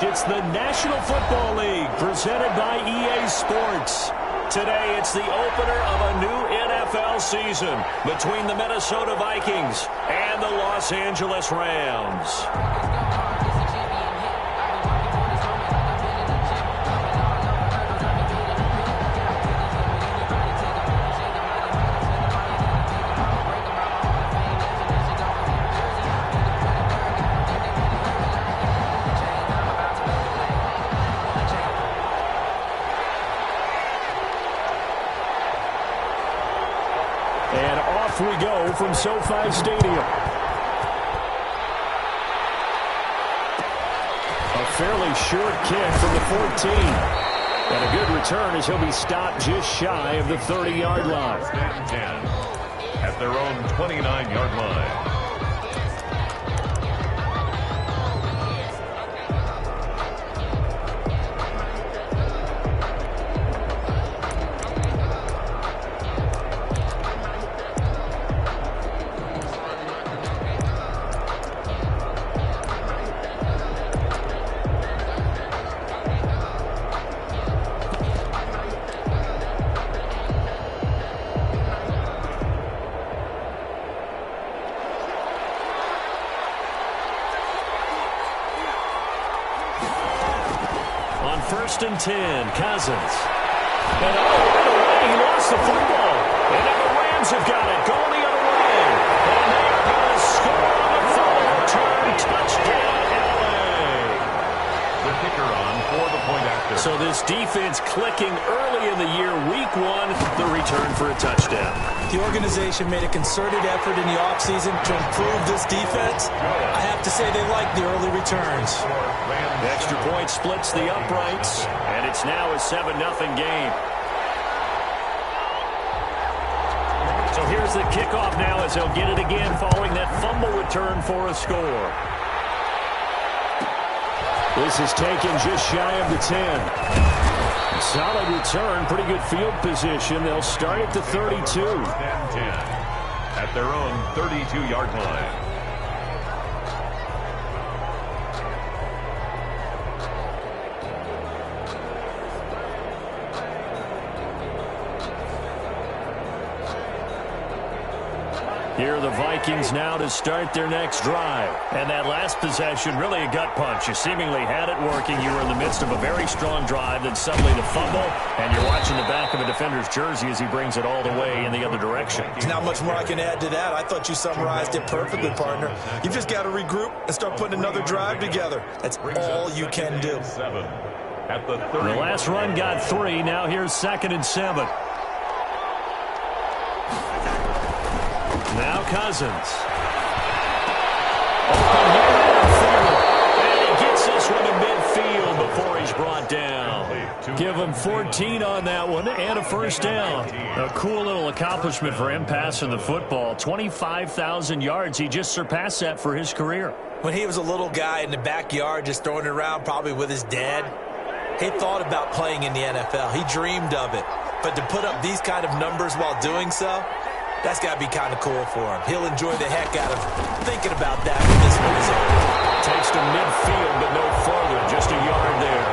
It's the National Football League presented by EA Sports. Today, it's the opener of a new NFL season between the Minnesota Vikings and the Los Angeles Rams. And off we go from SoFi Stadium. A fairly short kick from the 14. And a good return as he'll be stopped just shy of the 30-yard line. 10 at their own 29-yard line. First and 10, Cousins. And right away, he lost the football. And now the Rams have got it, going the other way. And they're going to score on the fumble return. Touchdown, LA. The kicker on for the point after. So this defense clicking early in the year, week one, the return for a touchdown. The organization made a concerted effort in the offseason to improve this defense. I have to say they like the early returns. The extra point splits the uprights, and it's now a 7-0 game. So here's the kickoff now as they'll get it again following that fumble return for a score. This is taken just shy of the 10. Solid return, pretty good field position. They'll start at the 32. 10 at their own 32-yard line. Here are the Vikings now to start their next drive. And that last possession, really a gut punch. You seemingly had it working. You were in the midst of a very strong drive, then suddenly the fumble, and you're watching the back of a defender's jersey as he brings it all the way in the other direction. There's not much more I can add to that. I thought you summarized it perfectly, partner. You've just got to regroup and start putting another drive together. That's all you can do. 7 at the 30. The last run got 3. Now here's 2nd and 7. Now Cousins. Open here midfield. And he gets this one to midfield before he's brought down. Give him 14 on that one and a first down. A cool little accomplishment for him passing the football. 25,000 yards. He just surpassed that for his career. When he was a little guy in the backyard just throwing it around probably with his dad, he thought about playing in the NFL. He dreamed of it. But to put up these kind of numbers while doing so, that's got to be kind of cool for him. He'll enjoy the heck out of thinking about that when this one is over. Takes to midfield, but no further. Just a yard there.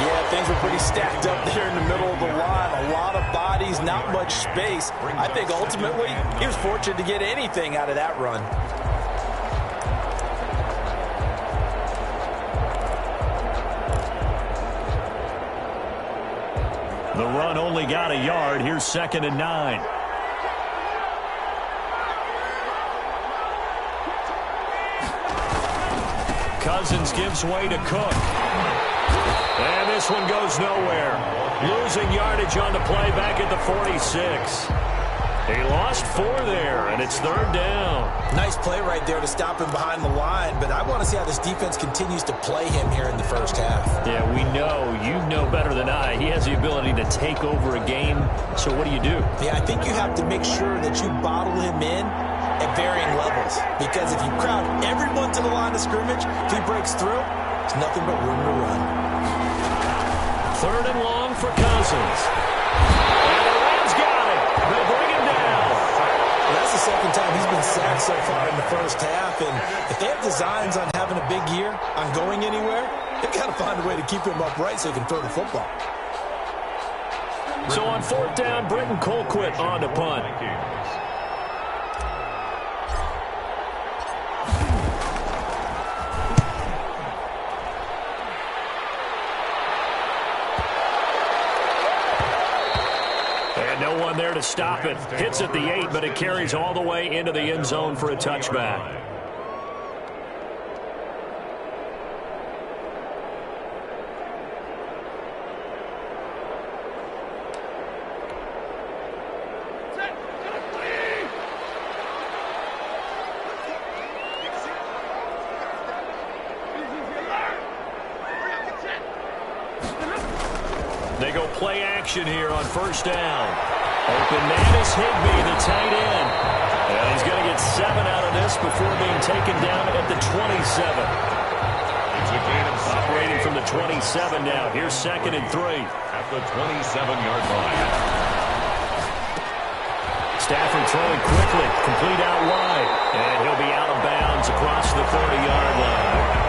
Yeah, things were pretty stacked up there in the middle of the line. A lot of bodies, not much space. I think ultimately he was fortunate to get anything out of that run. The run only got a yard. Here's 2nd and 9. Cousins gives way to Cook. And this one goes nowhere. Losing yardage on the play back at the 46. He lost 4 there, and it's 3rd down. Nice play right there to stop him behind the line, but I want to see how this defense continues to play him here in the first half. Yeah, we know. You know better than I. He has the ability to take over a game, so what do you do? Yeah, I think you have to make sure that you bottle him in at varying levels, because if you crowd everyone to the line of scrimmage, if he breaks through, there's nothing but room to run. 3rd and long for Cousins. And the Rams got it. They'll bring him down. Well, that's a second time he's been sacked so far in the first half, and if they have designs on having a big year, on going anywhere, they've got to find a way to keep him upright so he can throw the football. So on fourth down, Britton Colquitt on to punt. And no one there to stop it. Hits at the 8, but it carries all the way into the end zone for a touchback. They go play action here on first down. Open man is Higbee, the tight end. And he's going to get 7 out of this before being taken down at the 27. It's a gain of 7. Operating from the 27 now. Here's 2nd and 3. At the 27-yard line. Stafford throwing quickly, complete out wide. And he'll be out of bounds across the 30-yard line.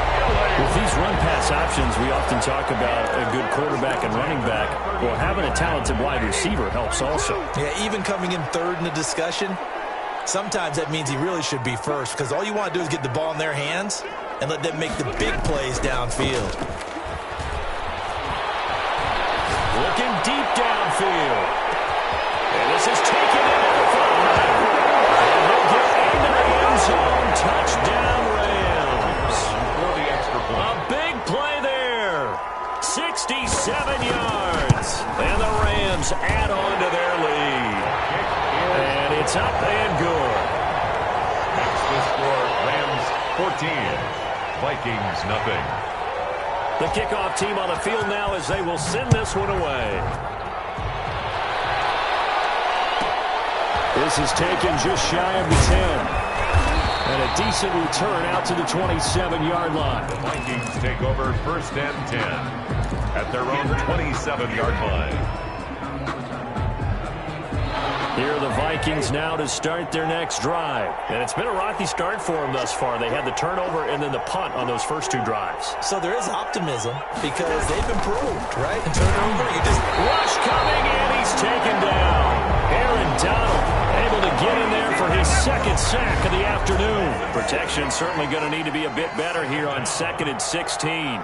With these run-pass options, we often talk about a good quarterback and running back. Well, having a talented wide receiver helps also. Yeah, even coming in third in the discussion, sometimes that means he really should be first, because all you want to do is get the ball in their hands and let them make the big plays downfield. Looking deep downfield. And this is taken into the 5. And he'll get into the end zone. Touchdown, Rams. A big play there. 67 yards. And the Rams add on to their lead. And it's up and good. That's the score. Rams 14. Vikings nothing. The kickoff team on the field now as they will send this one away. This is taken just shy of the 10. And a decent return out to the 27-yard line. The Vikings take over 1st and 10 at their own 27-yard line. Here are the Vikings now to start their next drive. And it's been a rocky start for them thus far. They had the turnover and then the punt on those first 2 drives. So there is optimism because they've improved, right? And turnover, you just... Rush coming in, he's taken down. Aaron Donald able to get in there for his 2nd sack of the afternoon. Protection certainly going to need to be a bit better here on 2nd and 16.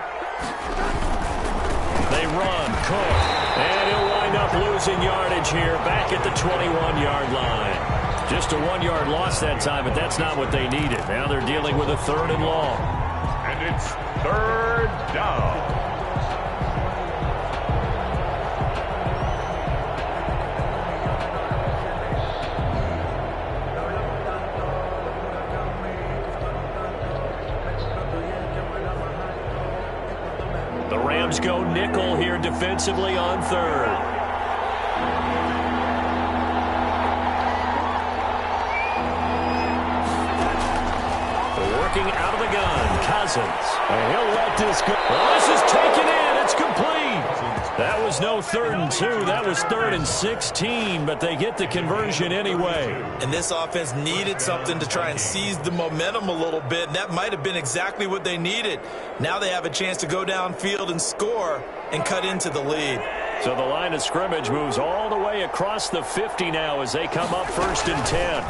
They run, Cook, and he'll wind up losing yardage here back at the 21-yard line. Just a 1-yard loss that time, but that's not what they needed. Now they're dealing with a 3rd and long. And it's 3rd down. The Rams go nickel here defensively on 3rd. Working out of the gun, Cousins. And he'll let this go. Well, this is taken in. It's complete. That was no 3rd and 2. That was 3rd and 16, but they get the conversion anyway. And this offense needed something to try and seize the momentum a little bit, and that might have been exactly what they needed. Now they have a chance to go downfield and score and cut into the lead. So the line of scrimmage moves all the way across the 50 now as they come up 1st and 10.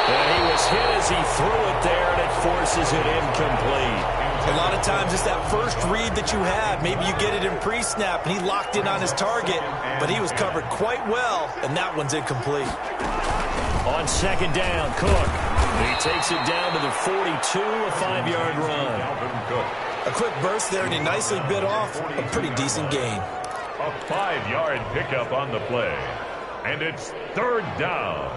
And he was hit as he threw it there, and it forces it incomplete. A lot of times it's that first read that you have. Maybe you get it in pre-snap, and he locked in on his target, but he was covered quite well, and that one's incomplete. On 2nd down, Cook. He takes it down to the 42, a 5-yard run. A quick burst there, and he nicely bit off a pretty decent gain. A 5-yard pickup on the play. And it's 3rd down.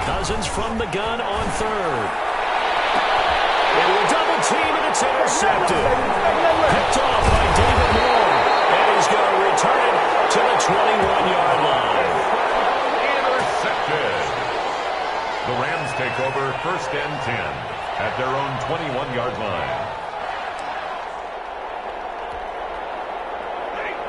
Cousins from the gun on 3rd. Into a double team, and it's intercepted. Picked off by David Moore. And he's going to return it to the 21-yard line. Intercepted. take over 1st and 10 at their own 21-yard line.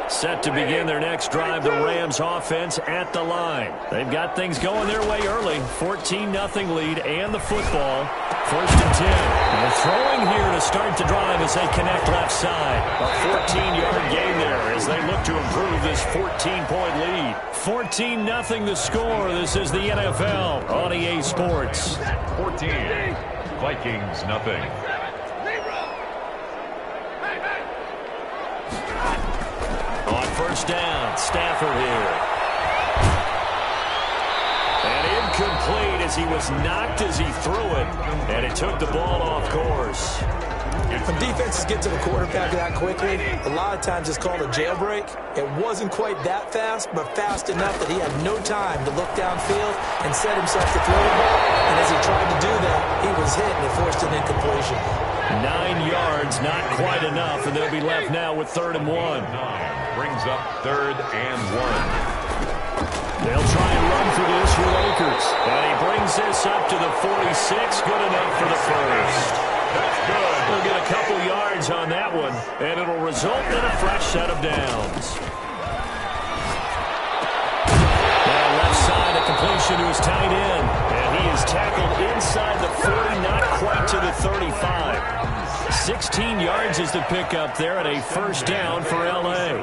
Set to begin their next drive, the Rams offense at the line. They've got things going their way early. 14-0 lead and the football. 1st and 10. They're throwing here to start the drive as they connect left side. A 14-yard gain there as they look to improve this 14-point lead. 14-0 the score. This is the NFL on EA Sports. 14. Vikings nothing. On 1st down, Stafford here. And incomplete as he was knocked as he threw it. And it took the ball off course. When defenses get to the quarterback that quickly, a lot of times it's called a jailbreak. It wasn't quite that fast, but fast enough that he had no time to look downfield and set himself to throw the ball. And as he tried to do that, he was hit and it forced an incompletion. 9 yards, not quite enough, and they'll be left now with 3rd and 1. Brings up 3rd and 1. They'll try and run for this with Akers. And he brings this up to the 46. Good enough for the first. That's good. We'll get a couple yards on that one, and it'll result in a fresh set of downs. Now left side, a completion to his tight end. And he is tackled inside the 40, not quite to the 35. 16 yards is the pickup there at a 1st down for L.A.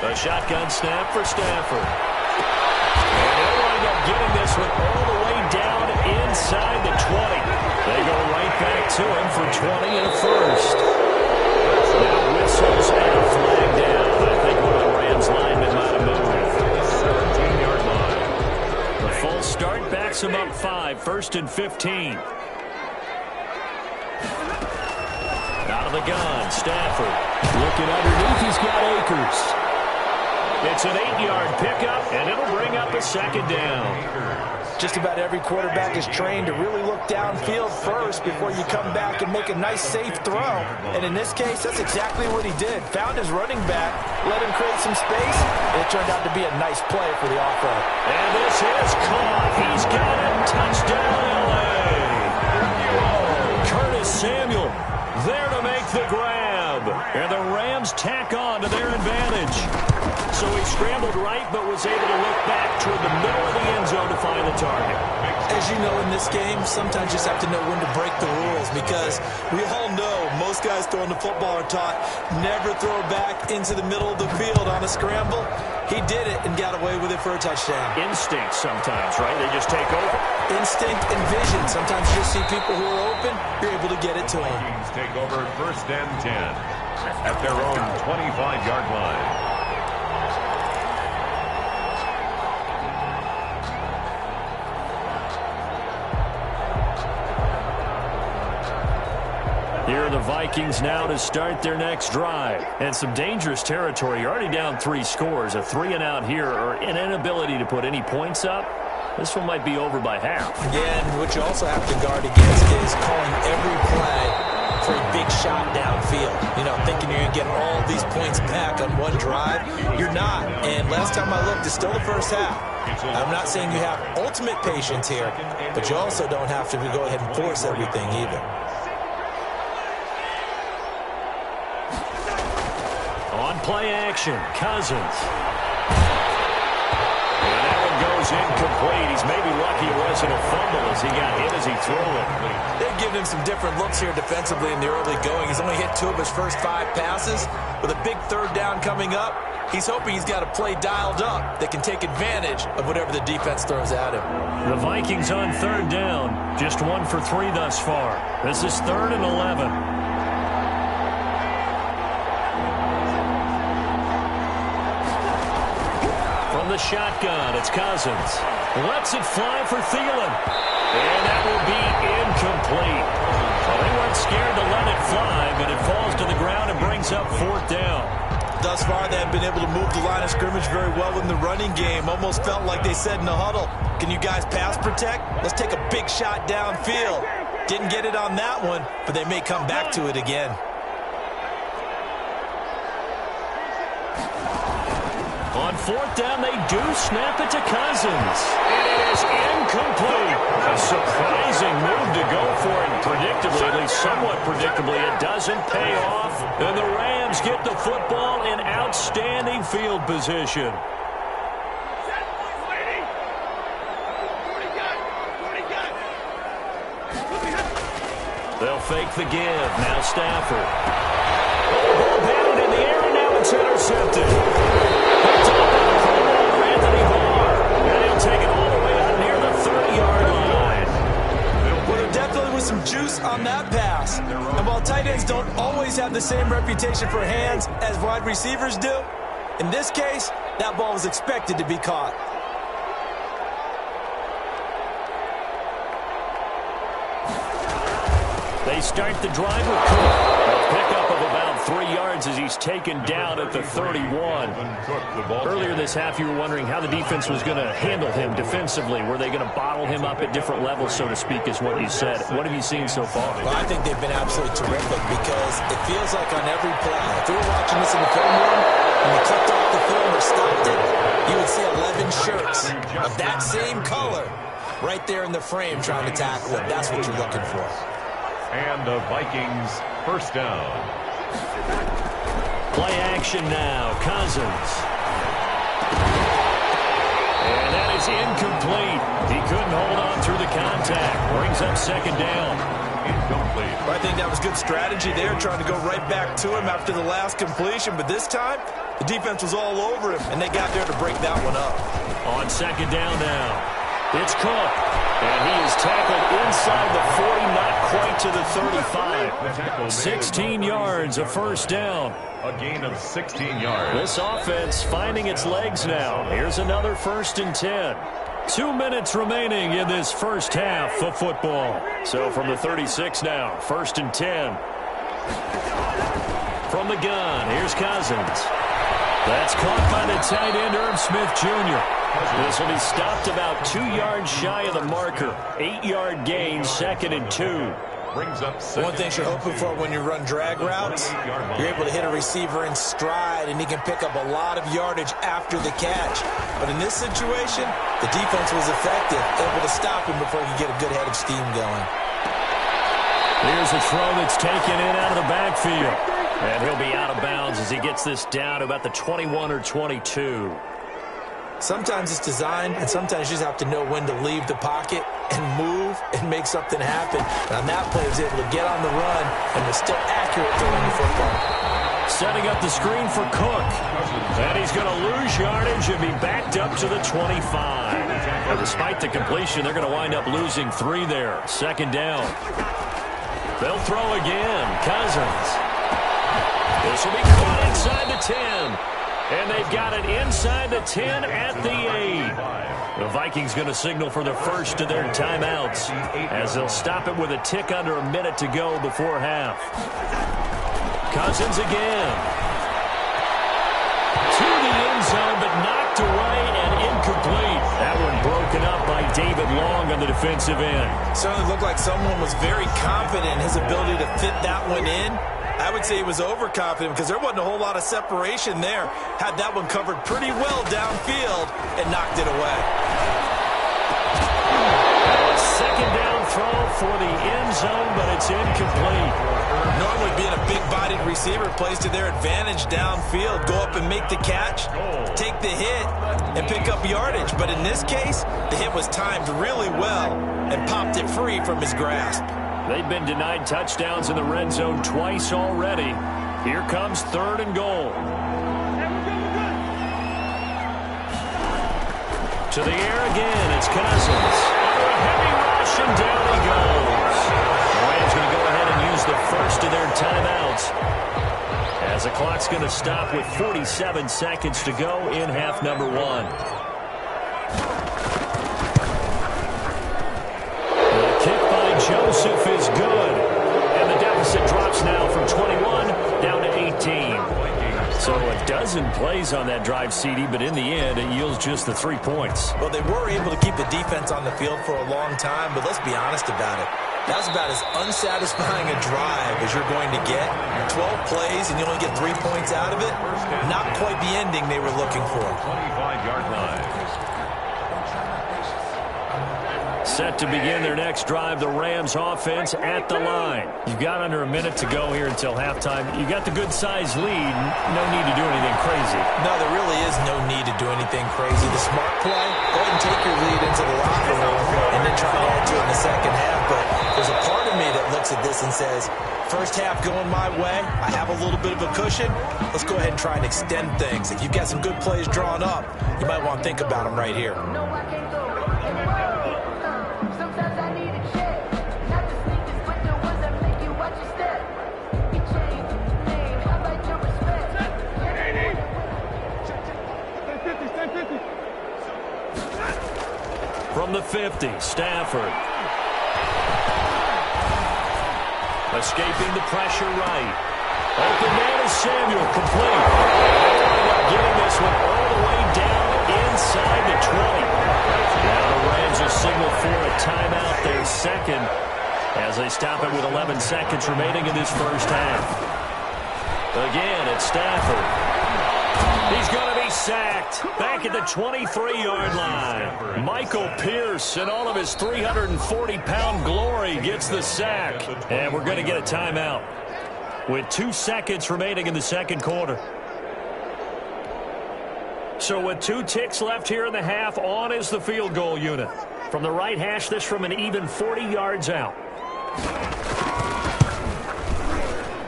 A shotgun snap for Stafford. And they'll wind up getting this one all the way down inside the 20. They go right back to him for 20 and a first. Now whistles and a flag down. I think one of the Rams linemen might have moved. 17-yard line. The full start backs him up 5. 1st and 15. Out of the gun, Stafford. Looking underneath, he's got Akers. It's an 8-yard pickup, and it'll bring up a 2nd down. Just about every quarterback is trained to really look downfield first before you come back and make a nice, safe throw. And in this case, that's exactly what he did. Found his running back, let him create some space, and it turned out to be a nice play for the offense. And this is caught. He's got it. Touchdown, L.A. Curtis Samuel there to make the grab. And the Rams tack on to their advantage. So he scrambled right, but was able to look back toward the middle of the end zone to find the target. As you know, in this game, sometimes you just have to know when to break the rules, because we all know most guys throwing the football are taught never throw back into the middle of the field on a scramble. He did it and got away with it for a touchdown. Instinct sometimes, right? They just take over. Instinct and vision. Sometimes you just see people who are open, you're able to get it to them. Vikings take over 1st and 10 at their own 25-yard line. Here are the Vikings now to start their next drive. And some dangerous territory. You're already down 3 scores. A 3-and-out here, or an inability to put any points up. This one might be over by half. Yeah, and what you also have to guard against is calling every play for a big shot downfield. You know, thinking you're going to get all these points back on one drive. You're not. And last time I looked, it's still the first half. I'm not saying you have ultimate patience here, but you also don't have to go ahead and force everything either. Play action, Cousins. And that one goes incomplete. He's maybe lucky it wasn't a fumble as he got hit as he threw it. They've given him some different looks here defensively in the early going. He's only hit 2 of his first 5 passes. With a big 3rd down coming up, he's hoping he's got a play dialed up that can take advantage of whatever the defense throws at him. The Vikings on 3rd down. Just 1 for 3 thus far. This is 3rd and 11. The shotgun, it's Cousins. Lets it fly for Thielen. And that will be incomplete. Well, they weren't scared to let it fly, but it falls to the ground and brings up 4th down. Thus far, they have been able to move the line of scrimmage very well in the running game. Almost felt like they said in the huddle, can you guys pass protect? Let's take a big shot downfield. Didn't get it on that one, but they may come back to it again. On fourth down, they do snap it to Cousins. And it is incomplete. A surprising move to go for it. Predictably, at least somewhat predictably, it doesn't pay off. And the Rams get the football in outstanding field position. They'll fake the give. Now Stafford. Ball down in the air, and now it's intercepted. Picked up by the Pro Bowler, Anthony Barr. And he'll take it all the way out near the 30-yard line. Well, there definitely was some juice on that pass. And while tight ends don't always have the same reputation for hands as wide receivers do, in this case, that ball was expected to be caught. They start the drive with Cook. A pickup of about 3 yards as he's taken down at the 31. Earlier this half, you were wondering how the defense was going to handle him defensively. Were they going to bottle him up at different levels, so to speak, is what you said. What have you seen so far? Well, I think they've been absolutely terrific because it feels like on every play, if you were watching this in the film room, when you clicked off the film or stopped it, you would see 11 shirts of that same color right there in the frame trying to tackle it. That's what you're looking for. And the Vikings first down. Play action now. Cousins. And that is incomplete. He couldn't hold on through the contact. Brings up second down. Incomplete. I think that was good strategy there, trying to go right back to him after the last completion. But this time, the defense was all over him, and they got there to break that one up. On second down now. It's Cook, and he is tackled inside the 40, not quite to the 35. 16 yards, a first down. A gain of 16 yards. This offense finding its legs now. Here's another 1st and 10. 2 minutes remaining in this first half of football. So from the 36 now, 1st and 10. From the gun, here's Cousins. That's caught by the tight end, Irv Smith Jr. This will be stopped about 2 yards shy of the marker. 8-yard gain, 2nd and 2. Brings up one thing you're hoping for when you run drag routes, you're able to hit a receiver in stride, and he can pick up a lot of yardage after the catch. But in this situation, the defense was effective, able to stop him before he could get a good head of steam going. Here's a throw that's taken in out of the backfield. And he'll be out of bounds as he gets this down to about the 21 or 22. Sometimes it's designed, and sometimes you just have to know when to leave the pocket and move and make something happen. And on that play, he was able to get on the run and was still accurate throwing the football. Setting up the screen for Cook. And he's going to lose yardage and be backed up to the 25. Now, despite the completion, they're going to wind up losing 3 there. 2nd down. They'll throw again. Cousins. This will be caught inside the 10. And they've got it inside the 10 at the 8. The Vikings going to signal for the first of their timeouts as they'll stop it with a tick under a minute to go before half. Cousins again. To the end zone, but knocked away and incomplete. That one broken up by David Long on the defensive end. Certainly looked like someone was very confident in his ability to fit that one in. I would say he was overconfident because there wasn't a whole lot of separation there. Had that one covered pretty well downfield and knocked it away. A second down throw for the end zone, but it's incomplete. Normally being a big-bodied receiver plays to their advantage downfield. Go up and make the catch, take the hit, and pick up yardage. But in this case, the hit was timed really well and popped it free from his grasp. They've been denied touchdowns in the red zone twice already. Here comes 3rd and goal. To the air again, it's Cousins. Under a heavy rush, and down he goes. The Rams going to go ahead and use the first of their timeouts, as the clock's going to stop with 47 seconds to go in half number 1. Joseph is good, and the deficit drops now from 21 down to 18. So a dozen plays on that drive, CD, but in the end, it yields just the 3 points. Well, they were able to keep the defense on the field for a long time, but let's be honest about it. That's about as unsatisfying a drive as you're going to get. 12 plays and you only get 3 points out of it. Not quite the ending they were looking for. 25-yard line. Set to begin their next drive, the Rams offense at the line. You've got under a minute to go here until halftime. You got the good-sized lead. No need to do anything crazy. No, there really is no need to do anything crazy. The smart play, go ahead and take your lead into the locker room and then try to add to it in the second half. But there's a part of me that looks at this and says, first half going my way, I have a little bit of a cushion. Let's go ahead and try and extend things. If you've got some good plays drawn up, you might want to think about them right here. From the 50, Stafford. Escaping the pressure right. Open man is Samuel, complete. Getting this one all the way down inside the 20. Now the Rams will signal for a timeout, their second, as they stop it with 11 seconds remaining in this first half. Again, it's Stafford. He's going to be sacked back at the 23-yard line. Michael Pierce, in all of his 340-pound glory, gets the sack. And we're going to get a timeout with 2 seconds remaining in the second quarter. So with 2 ticks left here in the half, on is the field goal unit. From the right hash, this from an even 40 yards out.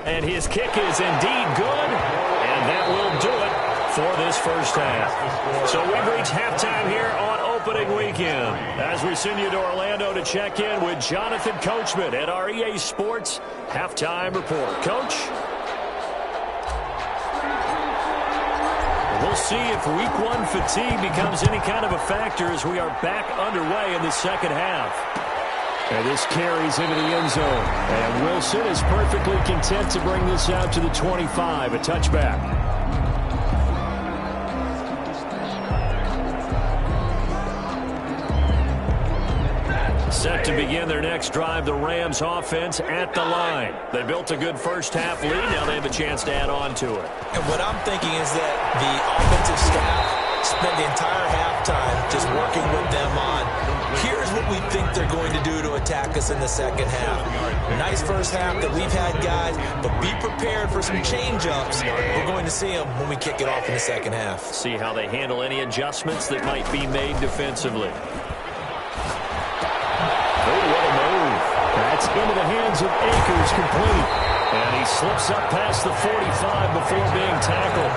And his kick is indeed good, and that will do it for this first half. So we've reached halftime here on opening weekend as we send you to Orlando to check in with Jonathan Coachman at our EA Sports Halftime Report. Coach? We'll see if week 1 fatigue becomes any kind of a factor as we are back underway in the second half. And this carries into the end zone. And Wilson is perfectly content to bring this out to the 25, a touchback. Set to begin their next drive, the Rams offense at the line. They built a good first half lead. Now they have a chance to add on to it. And what I'm thinking is that the offensive staff spent the entire halftime just working with them on, here's what we think they're going to do to attack us in the second half. Nice first half that we've had, guys, but be prepared for some change-ups. We're going to see them when we kick it off in the second half. See how they handle any adjustments that might be made defensively. That's into the hands of Akers, complete. And he slips up past the 45 before being tackled.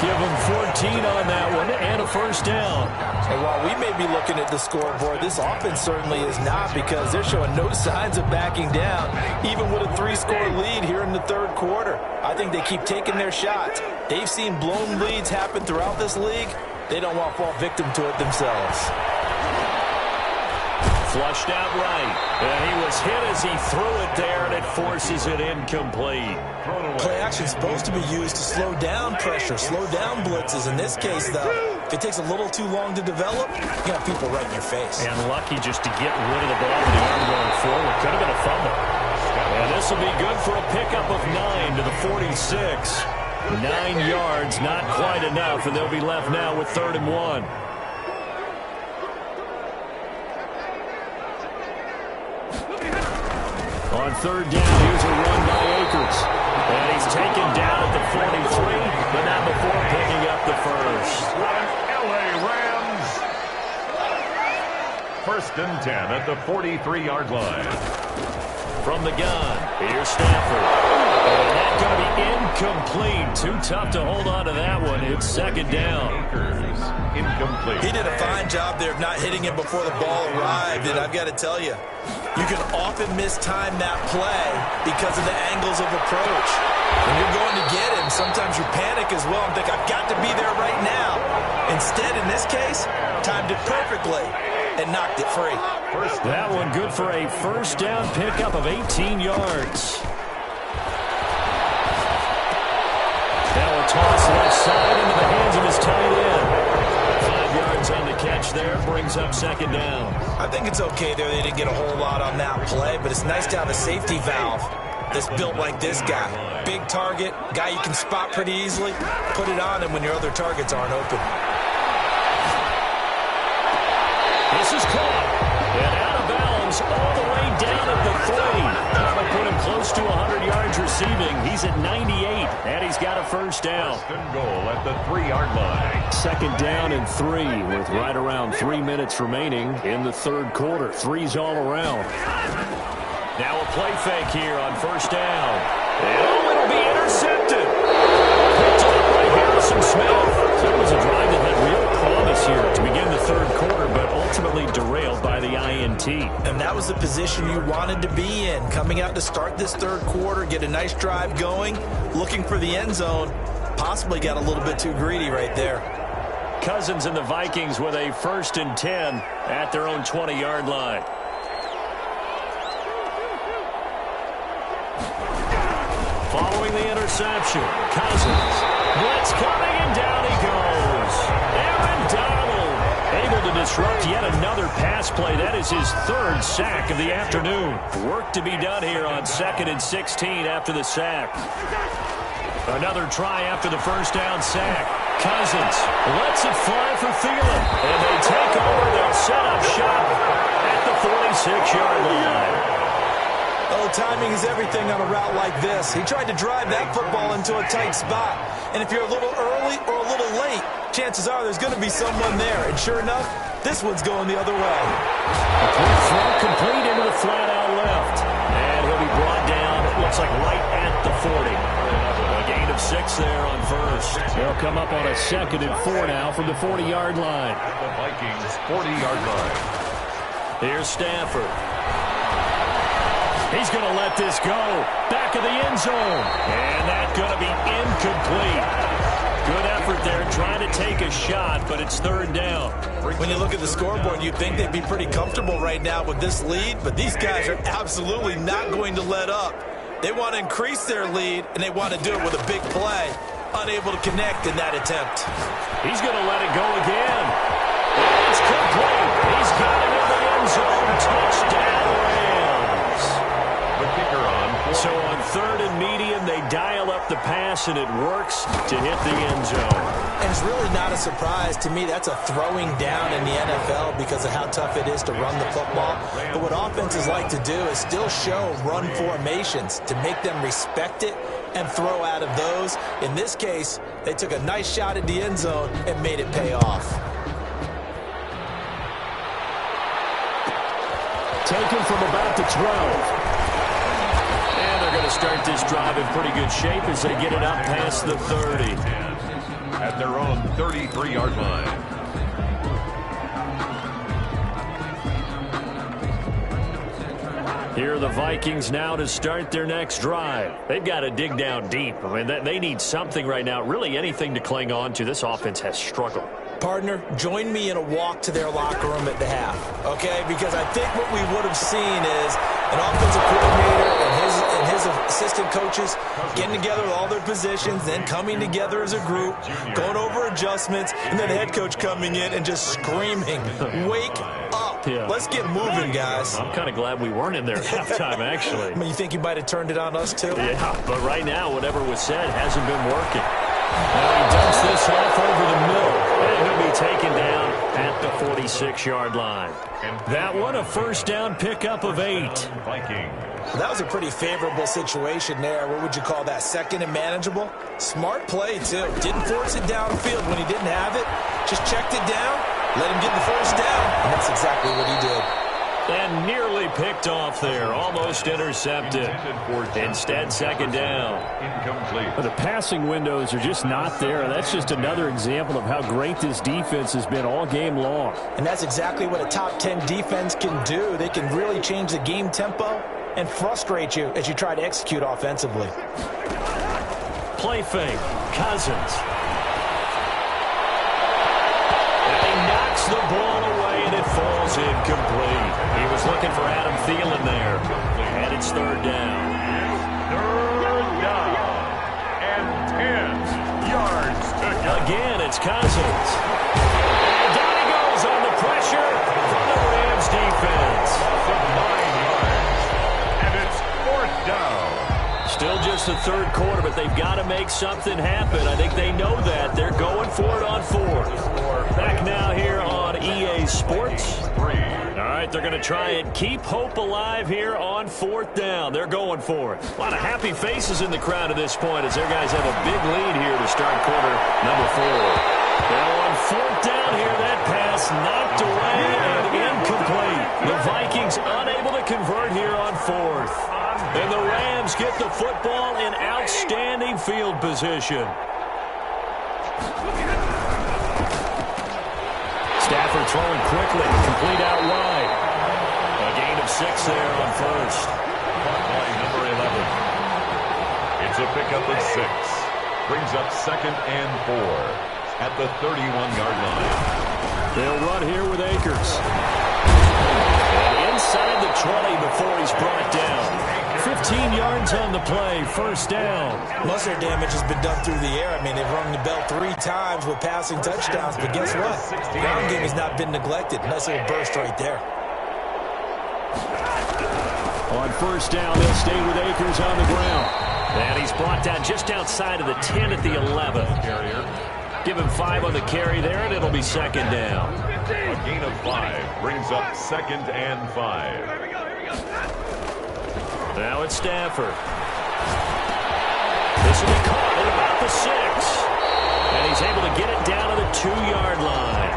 Give him 14 on that one and a first down. And while we may be looking at the scoreboard, this offense certainly is not, because they're showing no signs of backing down, even with a 3-score lead here in the third quarter. I think they keep taking their shots. They've seen blown leads happen throughout this league. They don't want to fall victim to it themselves. Flushed out right. And he was hit as he threw it there, and it forces it incomplete. Play action is supposed to be used to slow down pressure, slow down blitzes. In this case, though, if it takes a little too long to develop, you got people right in your face. And lucky just to get rid of the ball with the arm going forward. Could have been a fumble. And this will be good for a pickup of 9 to the 46. 9 yards, not quite enough, and they'll be left now with 3rd and 1. On 3rd down, here's a run by Akers. And he's taken down at the 43, but not before picking up the first. LA Rams. 1st and 10 at the 43-yard line. From the gun, here's Stafford. And that's going to be incomplete. Too tough to hold on to that one. It's 2nd down. Akers, incomplete. He did a fine job there of not hitting it before the ball arrived, and I've got to tell you, you can often mistime that play because of the angles of approach. When you're going to get him, sometimes you panic as well and think, I've got to be there right now. Instead, in this case, timed it perfectly and knocked it free. That one good for a first down pickup of 18 yards. Now a toss left side into the hands of his tight end. 5 yards on the catch there, brings up 2nd down. I think it's okay there. They didn't get a whole lot on in-and-out play, but it's nice to have a safety valve that's built like this guy. Big target, guy you can spot pretty easily. Put it on him when your other targets aren't open. This is caught. And out of bounds all the way down at the 30. That'll put him close to 100 yards receiving. He's at 98, and he's got a first down. First and goal at the 3-yard line. Second down and 3 with right around 3 minutes remaining in the third quarter. Threes all around. Now a play fake here on first down. Oh, it'll be intercepted. Picked up by Harrison Smith. That was a drive that had real promise here to begin the third quarter, but ultimately derailed by the INT. And that was the position you wanted to be in. Coming out to start this third quarter, get a nice drive going, looking for the end zone. Possibly got a little bit too greedy right there. Cousins and the Vikings with a 1st and 10 at their own 20-yard line. Following the interception, Cousins. Blitz coming, and down he goes. Aaron Donald able to disrupt yet another pass play. That is his 3rd sack of the afternoon. Work to be done here on 2nd and 16 after the sack. Another try after the first down sack. Cousins lets it fly for Thielen. And they take over. They'll set up shop at the 46-yard line. Oh, timing is everything on a route like this. He tried to drive that football into a tight spot. And if you're a little early or a little late, chances are there's going to be someone there. And sure enough, this one's going the other way. A quick throw complete into the flat out left. And he'll be brought down, it looks like right at the 40. A gain of 6 there on first. They'll come up on a 2nd and 4 now from the 40-yard line. At the Vikings 40-yard line. Here's Stafford. He's going to let this go. Back of the end zone. And that's going to be incomplete. Good effort there trying to take a shot, but it's 3rd down. When you look at the scoreboard, you'd think they'd be pretty comfortable right now with this lead, but these guys are absolutely not going to let up. They want to increase their lead, and they want to do it with a big play. Unable to connect in that attempt. He's going to let it go again. It's complete. He's got it in the end zone. Touchdown, Rams. The kicker on. So on 3rd and medium, they dial up the pass, and it works to hit the end zone. And it's really not a surprise to me. That's a throwing down in the NFL because of how tough it is to run the football. But what offenses like to do is still show run formations to make them respect it and throw out of those. In this case, they took a nice shot at the end zone and made it pay off. Taken from about the 12. And they're going to start this drive in pretty good shape as they get it up past the 30. At their own 33-yard line. Here are the Vikings now to start their next drive. They've got to dig down deep. I mean, they need something right now, really anything to cling on to. This offense has struggled. Partner, join me in a walk to their locker room at the half, okay? Because I think what we would have seen is an offensive coordinator and his assistant coaches getting together with all their positions, then coming together as a group, going over adjustments, and then the head coach coming in and just screaming, wake up. Yeah. Let's get moving, guys. I'm kind of glad we weren't in there at halftime, actually. I mean, you think you might have turned it on us, too? Yeah, but right now, whatever was said hasn't been working. Now he dumps this off over the middle, and he'll be taken down at the 46-yard line. That one, a first down pickup of 8. Vikings. Well, that was a pretty favorable situation there. What would you call that? 2nd and manageable? Smart play, too. Didn't force it downfield when he didn't have it. Just checked it down, let him get the first down, and that's exactly what he did. And nearly picked off there. Almost intercepted. Instead, 2nd down. Incomplete. The passing windows are just not there. That's just another example of how great this defense has been all game long. And that's exactly what a top 10 defense can do. They can really change the game tempo and frustrate you as you try to execute offensively. Play fake. Cousins. And he knocks the ball away, and it falls incomplete. He was looking for Adam Thielen there. And it's 3rd down. 3rd down. And 10 yards to go. Again, it's Cousins. And down he goes on the pressure from the Rams defense. 9 yards. just the third quarter, but they've got to make something happen. I think they know that. They're going for it on fourth. Back now here on EA Sports. All right, they're going to try and keep hope alive here on fourth down. They're going for it. A lot of happy faces in the crowd at this point as their guys have a big lead here to start quarter number 4. Now on fourth down here, that pass knocked away and incomplete. The Vikings unable to convert here on fourth. And the Rams get the football in outstanding field position. Stafford throwing quickly, complete out wide. A gain of 6 there on first. By number 11. It's a pickup of 6. Brings up 2nd and 4 at the 31-yard line. They'll run here with Akers. And inside the 20 before he's brought down. 15 yards on the play, first down. Most of their damage has been done through the air. I mean, they've rung the bell 3 times with passing touchdowns, but guess what? The ground game has not been neglected. Nice little burst right there. On first down, they'll stay with Akers on the ground. And he's brought down just outside of the 10 at the 11. Give him 5 on the carry there, and it'll be second down. A gain of 5 brings up 2nd and 5. Now it's Stafford. This will be caught at about the 6. And he's able to get it down to the 2-yard line.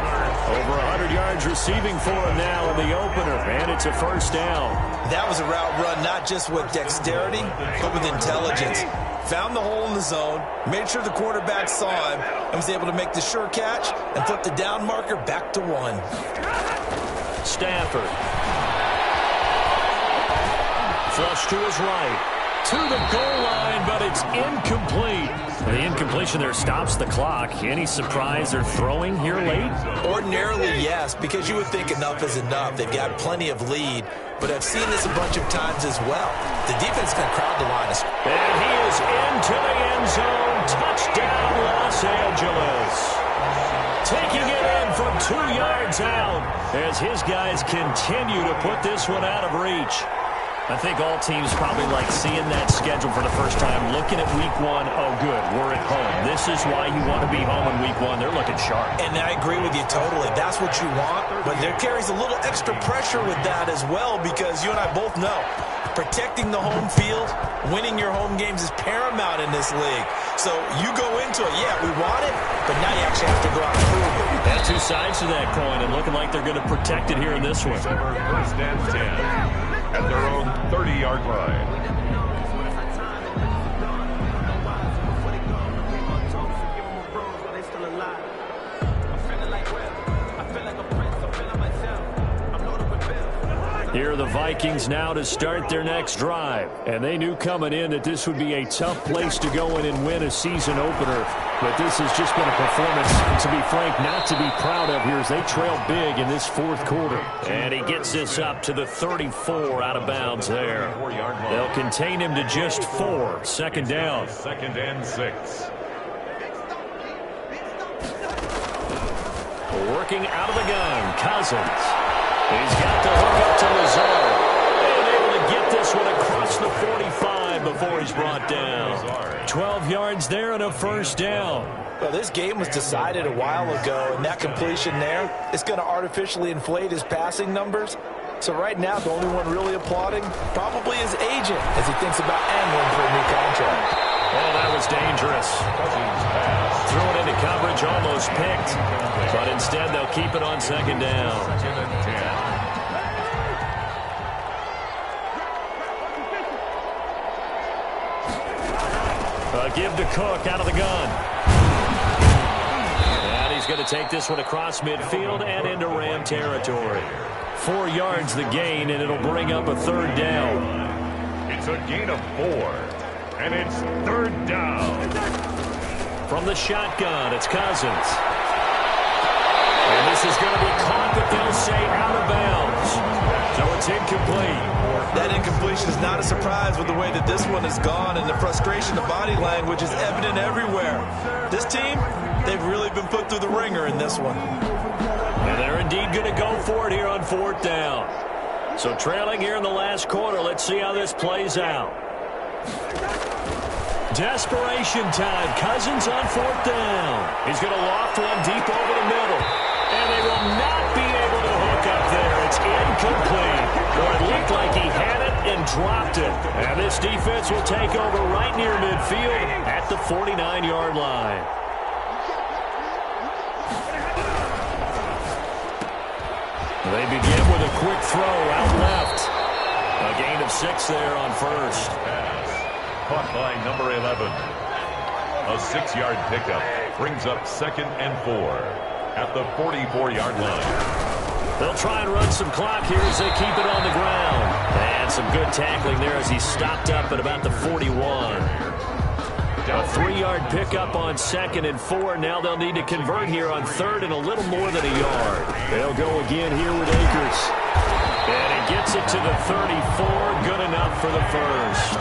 Over 100 yards receiving for him now in the opener. And it's a first down. That was a route run not just with dexterity, but with intelligence. Found the hole in the zone, made sure the quarterback saw him, and was able to make the sure catch and flip the down marker back to 1. Stafford. Flush to his right. To the goal line, but it's incomplete. The incompletion there stops the clock. Any surprise they're throwing here late? Ordinarily, yes, because you would think enough is enough. They've got plenty of lead, but I've seen this a bunch of times as well. The defense can crowd the line. And he is into the end zone. Touchdown, Los Angeles. Taking it in from 2 yards out as his guys continue to put this one out of reach. I think all teams probably like seeing that schedule for the first time, looking at week 1. Oh, good, we're at home. This is why you want to be home in week 1. They're looking sharp. And I agree with you totally. That's what you want, but there carries a little extra pressure with that as well because you and I both know protecting the home field, winning your home games is paramount in this league. So you go into it, yeah, we want it, but now you actually have to go out and prove it. And 2 sides to that coin, and looking like they're going to protect it here in this one. First and 10. At their own 30-yard line. Here are the Vikings now to start their next drive. And they knew coming in that this would be a tough place to go in and win a season opener. But this has just been a performance, to be frank, not to be proud of here as they trail big in this fourth quarter. And he gets this up to the 34 out of bounds there. They'll contain him to just 4. Second down. 2nd and 6. Working out of the gun, Cousins. He's got the hook up to Lazard. And able to get this one across the 45 before he's brought down. 12 yards there and a first down. Well, this game was decided a while ago, and that completion there is going to artificially inflate his passing numbers. So right now, the only one really applauding probably his agent as he thinks about angling for a new contract. Oh, that was dangerous. Threw it into coverage, almost picked. But instead, they'll keep it on second down. 2nd and 10. Give to Cook out of the gun. And he's going to take this one across midfield and into Ram territory. 4 yards the gain, and it'll bring up a third down. It's a gain of 4, and it's third down. From the shotgun, it's Cousins. And this is going to be caught, but they'll say out of bounds. So it's incomplete. That incompletion is not a surprise with the way that this one has gone, and the frustration, the body language is evident everywhere. This team, they've really been put through the ringer in this one. And they're indeed going to go for it here on fourth down. So trailing here in the last quarter, let's see how this plays out. Desperation time. Cousins on 4th down. He's going to loft one deep over the middle. And they will not be able to hook up there. It's incomplete. Or it looked like he had it and dropped it. And this defense will take over right near midfield at the 49-yard line. They begin with a quick throw out left. A gain of 6 there on first. Pass. Caught by number 11. A 6-yard pickup brings up 2nd and 4 at the 44-yard line. They'll try and run some clock here as they keep it on the ground. And some good tackling there as he stopped up at about the 41. A 3-yard pickup on 2nd and 4. Now they'll need to convert here on 3rd and a little more than a yard. They'll go again here with Akers. And he gets it to the 34. Good enough for the first.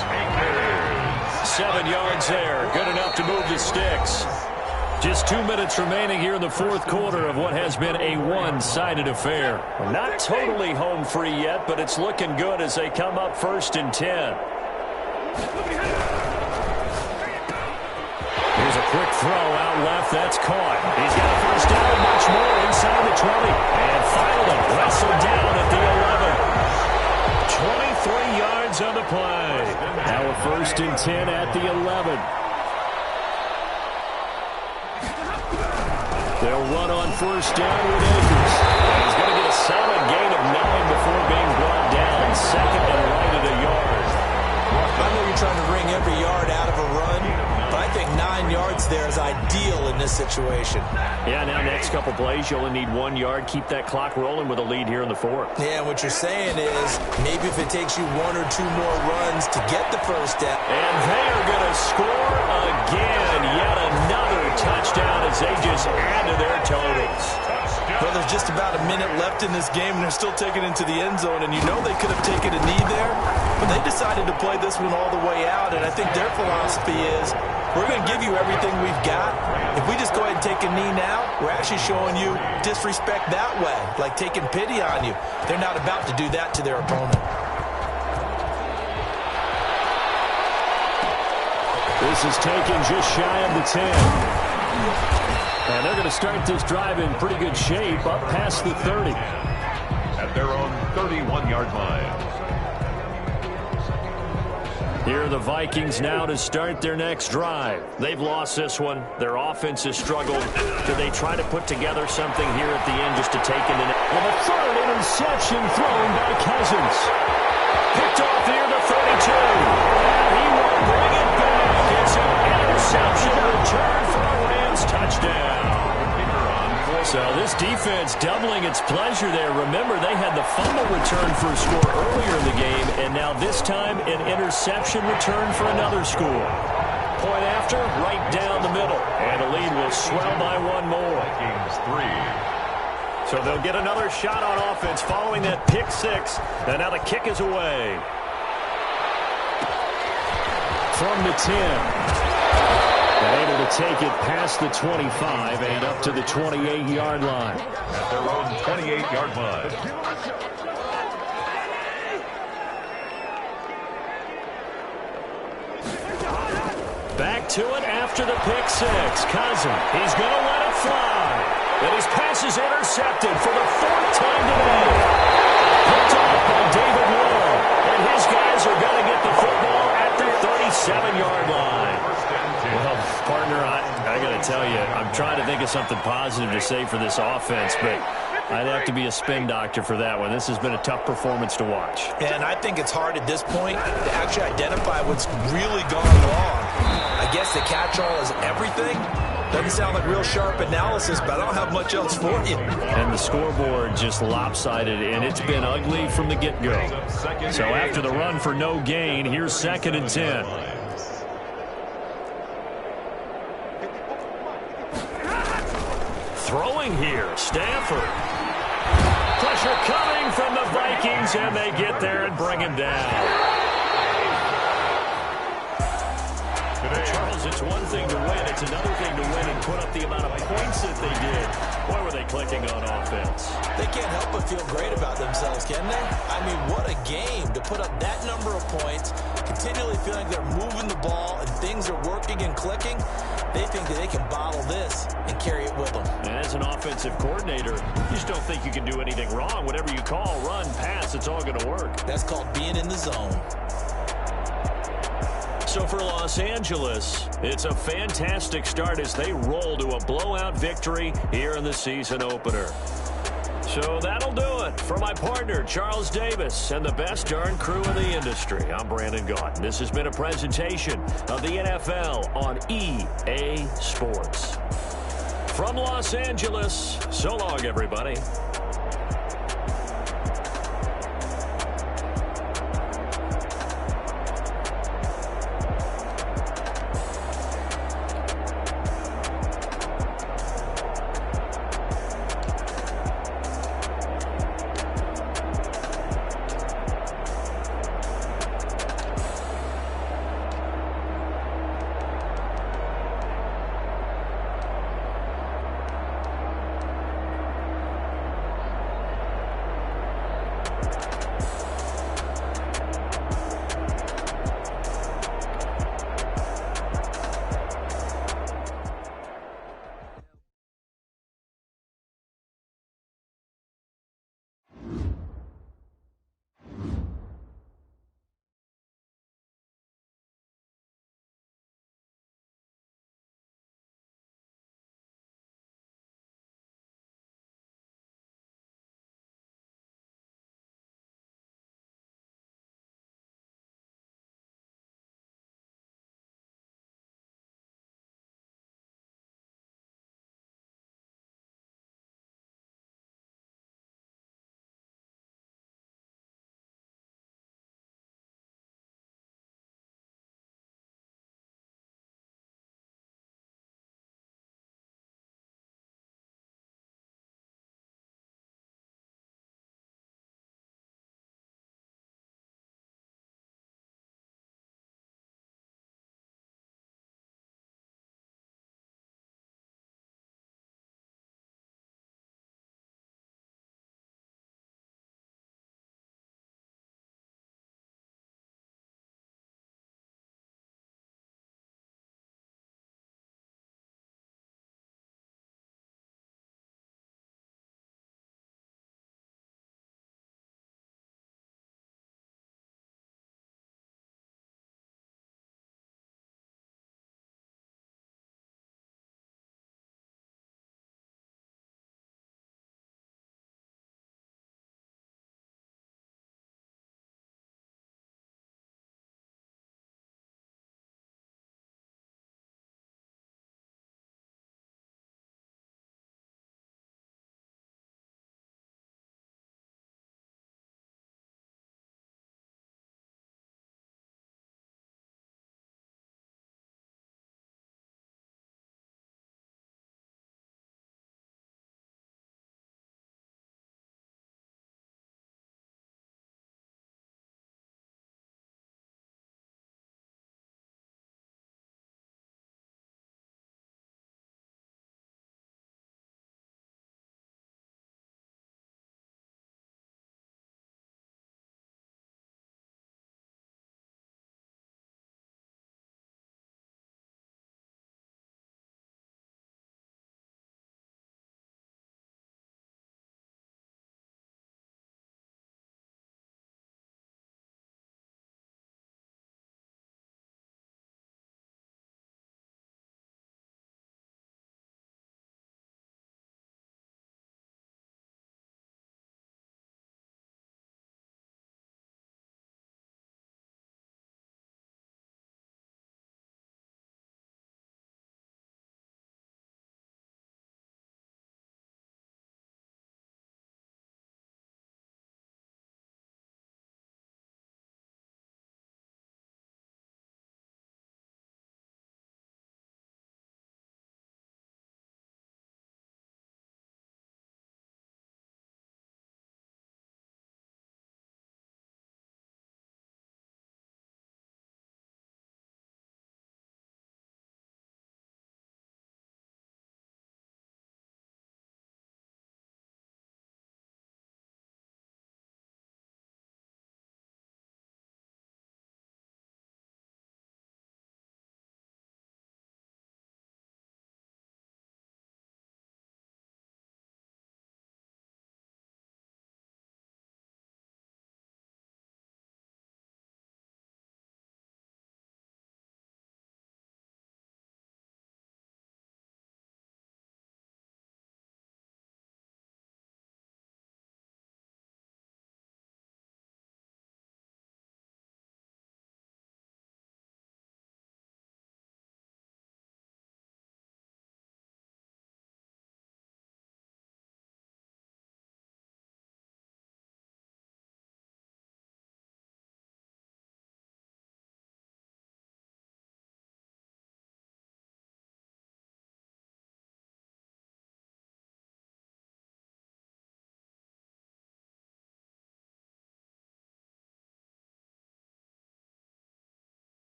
7 yards there. Good enough to move the sticks. Just 2 minutes remaining here in the 4th quarter of what has been a one-sided affair. Not totally home free yet, but it's looking good as they come up 1st and 10. Here's a quick throw out left. That's caught. He's got a first down, much more inside the 20. And finally wrestled down at the 11. 23 yards on the play. Now a 1st and 10 at the 11. They'll run on 1st down with Akers. And he's going to get a solid gain of 9 before being brought down. 2nd and right at a yard. I know you're trying to wring every yard out of a run, but I think 9 yards there is ideal in this situation. Yeah, now next couple plays, you only need 1 yard. Keep that clock rolling with a lead here in the 4th. Yeah, what you're saying is maybe if it takes you 1 or 2 more runs to get the first down. And they are going to score again. Yet another touchdown as they just add to their totals. Well, there's just about a minute left in this game, and they're still taking it into the end zone. And you know they could have taken a knee there, but they decided to play this one all the way out. And I think their philosophy is, we're going to give you everything we've got. If we just go ahead and take a knee now, we're actually showing you disrespect that way, like taking pity on you. They're not about to do that to their opponent. This is taken just shy of the 10. And they're going to start this drive in pretty good shape, up past the 30. At their own 31-yard line. Here are the Vikings now to start their next drive. They've lost this one. Their offense has struggled. Do they try to put together something here at the end just to take it in? And a 3rd interception thrown by Cousins. Picked off near the 32. And he will bring it back. It's an interception return for a Rams touchdown. So this defense doubling its pleasure there. Remember, they had the fumble return for a score earlier in the game, and now this time an interception return for another score. Point after, right down the middle. And the lead will swell by 1 more. Vikings 3. So they'll get another shot on offense following that pick 6. And now the kick is away. From the 10. And able to take it past the 25 and up to the 28-yard line. At their own 28-yard line. Back to it after the pick 6. Cousins, he's going to let it fly. And his pass is intercepted for the 4th time today. Picked off by David Long. And his guys are going to get the football at the 37-yard line. Well, partner, I got to tell you, I'm trying to think of something positive to say for this offense, but I'd have to be a spin doctor for that one. This has been a tough performance to watch. And I think it's hard at this point to actually identify what's really gone wrong. I guess the catch-all is everything. Doesn't sound like real sharp analysis, but I don't have much else for you. And the scoreboard just lopsided, and it's been ugly from the get-go. So after the run for no gain, here's 2nd and 10. Throwing here, Stafford. Pressure coming from the Vikings, and they get there and bring him down. Charles It's one thing to win. It's another thing to win and put up the amount of points that they did. Boy, were they clicking on offense. They can't help but feel great about themselves, can they? I mean, what a game to put up that number of points, continually feeling they're moving the ball and things are working and clicking. They think that they can bottle this and carry it with them. And as an offensive coordinator, you just don't think you can do anything wrong. Whatever you call, run, pass, it's all going to work. That's called being in the zone. So for Los Angeles, it's a fantastic start as they roll to a blowout victory here in the season opener. So that'll do it for my partner, Charles Davis, and the best darn crew in the industry. I'm Brandon Gaunt. This has been a presentation of the NFL on EA Sports. From Los Angeles, so long, everybody.